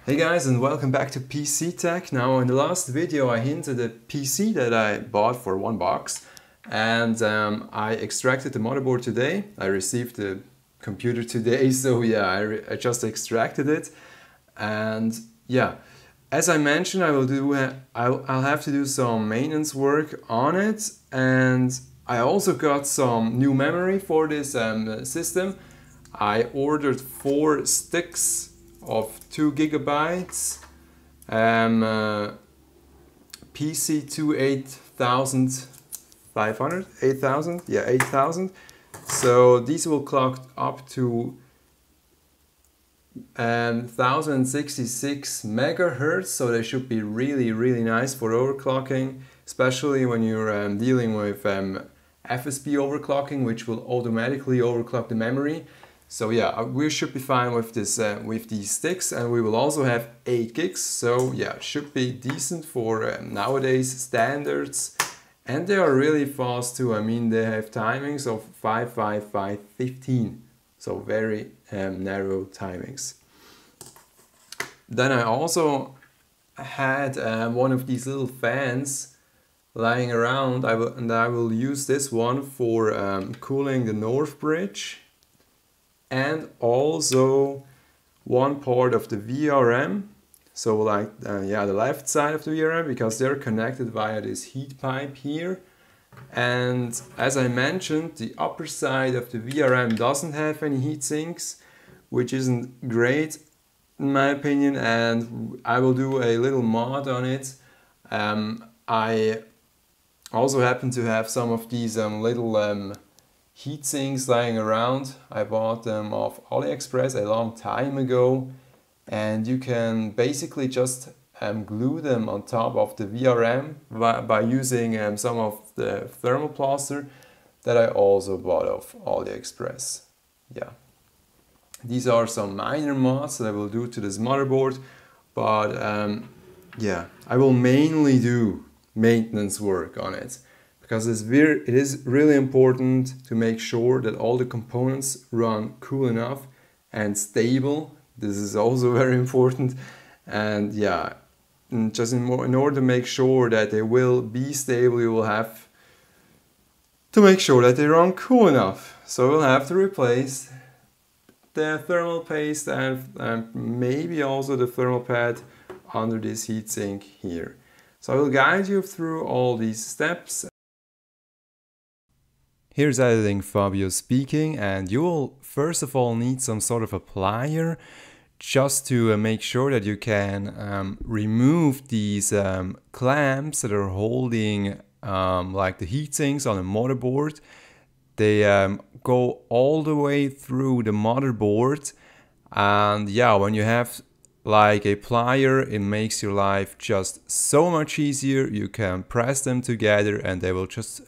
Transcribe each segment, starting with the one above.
Hey guys, and welcome back to PC Tech. Now in the last video I hinted at a PC that I bought for $1 and I extracted the motherboard today. I received the computer today, so yeah, I just extracted it. And yeah, as I mentioned, I'll have to do some maintenance work on it, and I also got some new memory for this system. I ordered 4 sticks of 2 gigabytes, PC2 8500, 8000, yeah, 8000. So these will clock up to 1066 megahertz, so they should be really nice for overclocking, especially when you're dealing with FSP overclocking, which will automatically overclock the memory. So yeah, we should be fine with this, with these sticks, and we will also have 8 gigs. So yeah, it should be decent for nowadays standards, and they are really fast too. I mean, they have timings of 5, 5, 5, 15, so very narrow timings. Then I also had one of these little fans lying around. I will use this one for cooling the northbridge, and also one part of the VRM, so like yeah, the left side of the VRM, because they're connected via this heat pipe here. And as I mentioned, the upper side of the VRM doesn't have any heat sinks, which isn't great in my opinion, and I will do a little mod on it. I also happen to have some of these little heat sinks lying around. I bought them off AliExpress a long time ago, and you can basically just glue them on top of the VRM by using some of the thermoplaster that I also bought off AliExpress. Yeah, these are some minor mods that I will do to this motherboard, but yeah, I will mainly do maintenance work on it, because it is really important to make sure that all the components run cool enough and stable. This is also very important. And yeah, just in order to make sure that they will be stable, you will have to make sure that they run cool enough. So we'll have to replace the thermal paste and maybe also the thermal pad under this heatsink here. So I will guide you through all these steps. Here's Editing Fabio speaking, and you will first of all need some sort of a plier just to make sure that you can remove these clamps that are holding like the heat sinks on a motherboard. They go all the way through the motherboard, and yeah, when you have like a plier, it makes your life just so much easier. You can press them together and they will just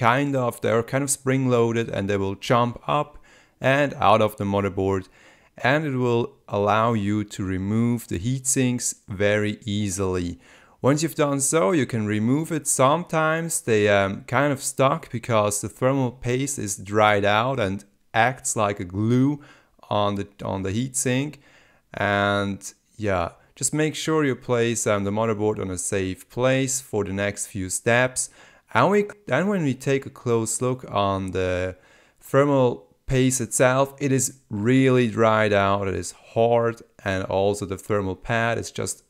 they're kind of spring-loaded, and they will jump up and out of the motherboard, and it will allow you to remove the heat sinks very easily. Once you've done so, you can remove it. Sometimes they kind of stuck because the thermal paste is dried out and acts like a glue on the heat sink. And yeah, just make sure you place the motherboard on a safe place for the next few steps. And when we take a close look on the thermal paste itself, it is really dried out, it is hard, and also the thermal pad is just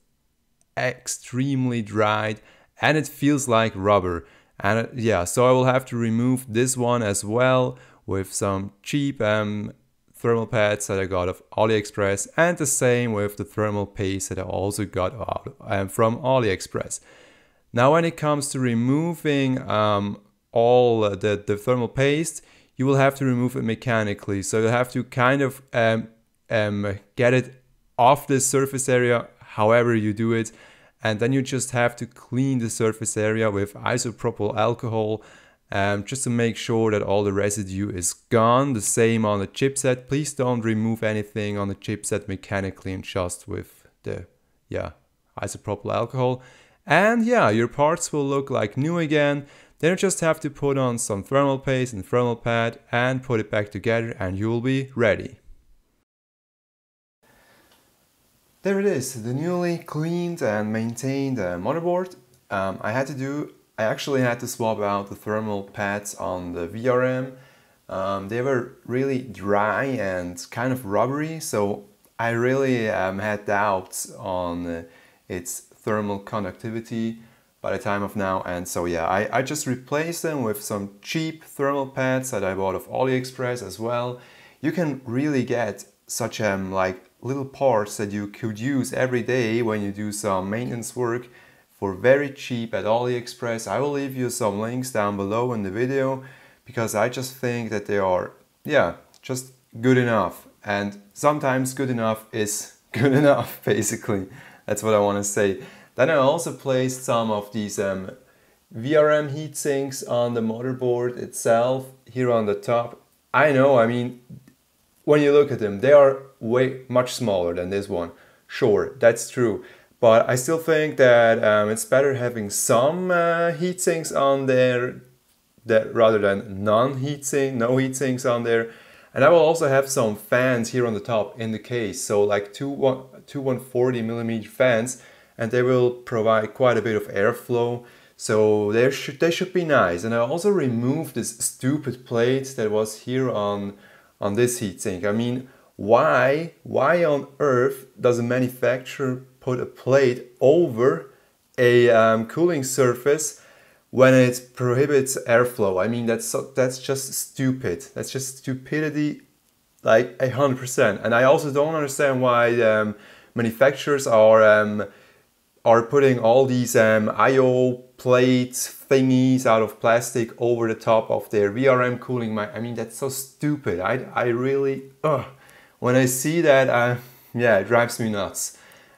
extremely dried, and it feels like rubber. And yeah, so I will have to remove this one as well with some cheap thermal pads that I got off AliExpress, and the same with the thermal paste that I also got out from AliExpress. Now when it comes to removing all the thermal paste, you will have to remove it mechanically. So you have to kind of get it off the surface area however you do it, and then you just have to clean the surface area with isopropyl alcohol just to make sure that all the residue is gone. The same on the chipset. Please don't remove anything on the chipset mechanically, and just with the isopropyl alcohol. And yeah, your parts will look like new again. Then you just have to put on some thermal paste and thermal pad and put it back together, and you will be ready. There it is, the newly cleaned and maintained motherboard. I actually had to swap out the thermal pads on the VRM. They were really dry and kind of rubbery, so I really had doubts on its thermal conductivity by the time of now, and so yeah, I just replaced them with some cheap thermal pads that I bought off AliExpress as well. You can really get such like little parts that you could use every day when you do some maintenance work for very cheap at AliExpress. I will leave you some links down below in the video because I just think that they are, yeah, just good enough. And sometimes good enough is good enough, basically. That's what I want to say. Then I also placed some of these VRM heatsinks on the motherboard itself here on the top. I know, I mean, when you look at them, they are way much smaller than this one. Sure, that's true. But I still think that it's better having some heatsinks on there rather than no heatsinks on there. And I will also have some fans here on the top in the case. So like two 140mm fans, and they will provide quite a bit of airflow. So they should be nice. And I also removed this stupid plate that was here on this heatsink. I mean, why on earth does a manufacturer put a plate over a cooling surface when it prohibits airflow? I mean, that's just stupid. That's just stupidity, like 100%. And I also don't understand why manufacturers are putting all these IO plates thingies out of plastic over the top of their VRM cooling. I mean, that's so stupid. I really, when I see that, yeah, it drives me nuts.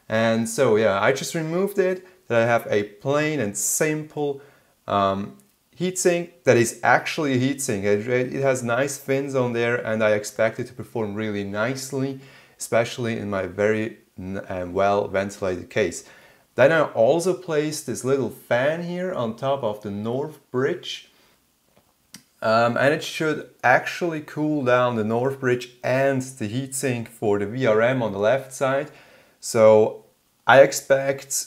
And so, yeah, I just removed it. That I have a plain and simple heatsink that is actually a heatsink. It has nice fins on there, and I expect it to perform really nicely, especially in my very well ventilated case. Then I also placed this little fan here on top of the northbridge, and it should actually cool down the northbridge and the heatsink for the VRM on the left side. So I expect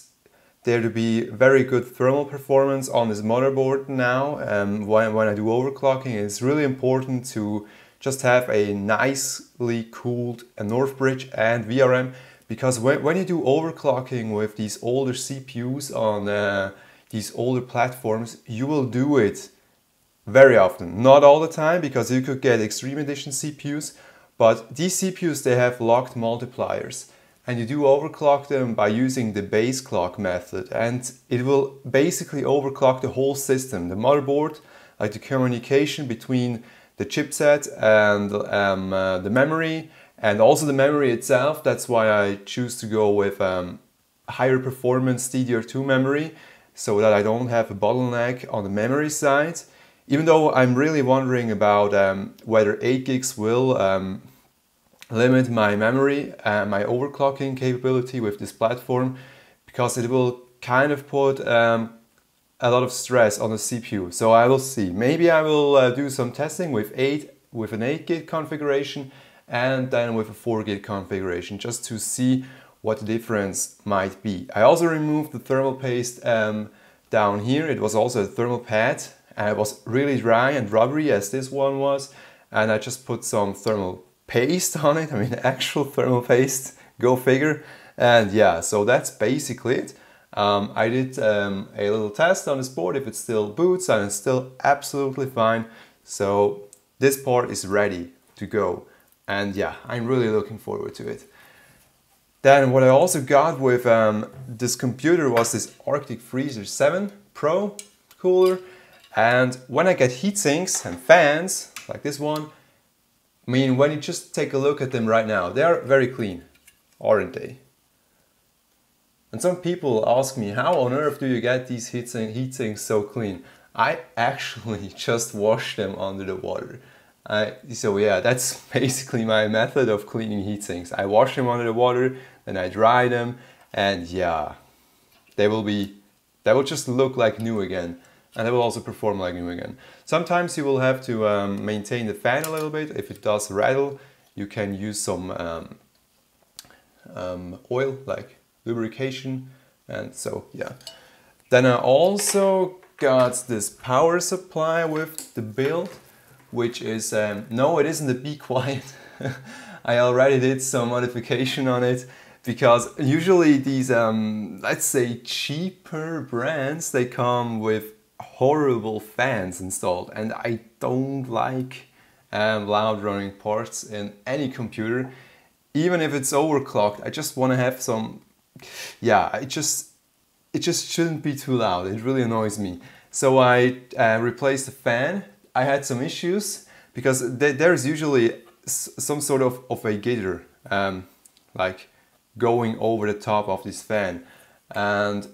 there to be very good thermal performance on this motherboard now. When I do overclocking, it's really important to just have a nicely cooled northbridge and VRM. Because when you do overclocking with these older CPUs on these older platforms, you will do it very often. Not all the time, because you could get Extreme Edition CPUs, but these CPUs, they have locked multipliers. And you do overclock them by using the base clock method, and it will basically overclock the whole system. The motherboard, like the communication between the chipset and the memory, and also the memory itself. That's why I choose to go with higher performance DDR2 memory, so that I don't have a bottleneck on the memory side. Even though I'm really wondering about whether 8 gigs will limit my memory and my overclocking capability with this platform, because it will kind of put a lot of stress on the CPU. So I will see. Maybe I will do some testing with an 8 gig configuration, and then with a 4 gig configuration, just to see what the difference might be. I also removed the thermal paste down here. It was also a thermal pad, and it was really dry and rubbery as this one was, and I just put some thermal paste on it. I mean, actual thermal paste, go figure. And yeah, so that's basically it. I did a little test on this board if it still boots, and it's still absolutely fine. So this part is ready to go. And yeah, I'm really looking forward to it. Then what I also got with this computer was this Arctic Freezer 7 Pro cooler. And when I get heatsinks and fans, like this one, I mean, when you just take a look at them right now, they are very clean, aren't they? And some people ask me, how on earth do you get these heatsinks so clean? I actually just wash them under the water. So yeah, that's basically my method of cleaning heatsinks. I wash them under the water, then I dry them, and yeah, they will just look like new again, and they will also perform like new again. Sometimes you will have to maintain the fan a little bit. If it does rattle, you can use some oil, like lubrication, and so yeah. Then I also got this power supply with the build, which is, no, it isn't a Be Quiet. I already did some modification on it, because usually these, let's say, cheaper brands, they come with horrible fans installed, and I don't like loud running parts in any computer. Even if it's overclocked, I just want to have some, yeah, it just shouldn't be too loud. It really annoys me. So I replaced the fan. I had some issues because there's usually some sort of a jitter, like going over the top of this fan, and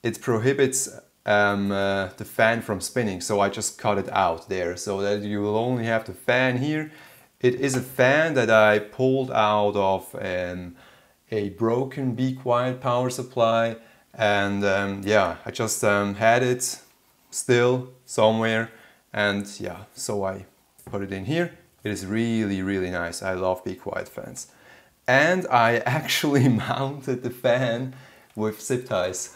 it prohibits the fan from spinning. So I just cut it out there so that you will only have the fan here. It is a fan that I pulled out of a broken Be Quiet power supply, and yeah, I just had it still somewhere, and yeah, so I put it in here. It is really, really nice. I love Be Quiet fans. And I actually mounted the fan with zip ties.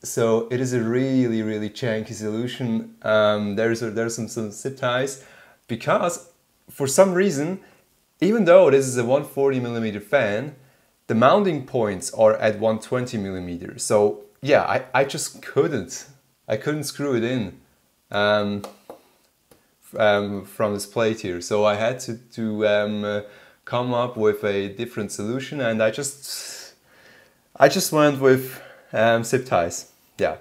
So it is a really, really janky solution. There's some zip ties, because for some reason, even though this is a 140mm fan, the mounting points are at 120mm. So yeah, I just couldn't screw it in from this plate here. So I had to come up with a different solution, and I just went with zip ties. Yeah,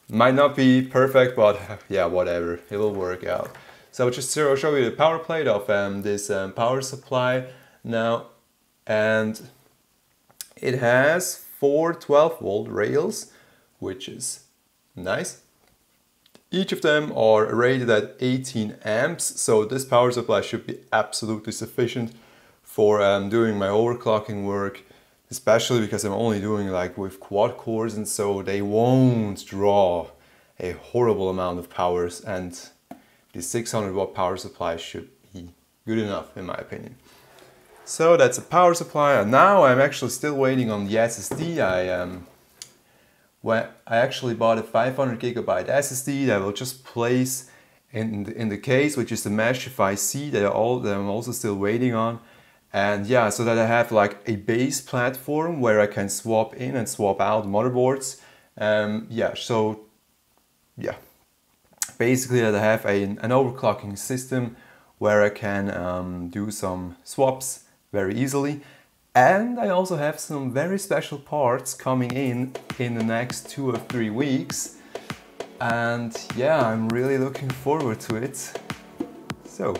might not be perfect, but yeah, whatever, it'll work out. So just to show you the power plate of this power supply now, and it has 4 12-volt rails, which is nice. Each of them are rated at 18 amps, so this power supply should be absolutely sufficient for doing my overclocking work, especially because I'm only doing like with quad cores, and so they won't draw a horrible amount of powers, and the 600-watt power supply should be good enough in my opinion. So that's a power supply, and now I'm actually still waiting on the SSD. I actually bought a 500GB SSD that I will just place in the case, which is the Meshify C that I'm also still waiting on. And yeah, so that I have like a base platform where I can swap in and swap out motherboards. Yeah, so yeah, basically that I have an overclocking system where I can do some swaps very easily. And I also have some very special parts coming in the next 2 or 3 weeks. And yeah, I'm really looking forward to it. So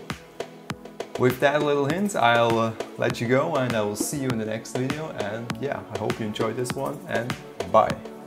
with that little hint, I'll let you go, and I will see you in the next video. And yeah, I hope you enjoyed this one, and bye.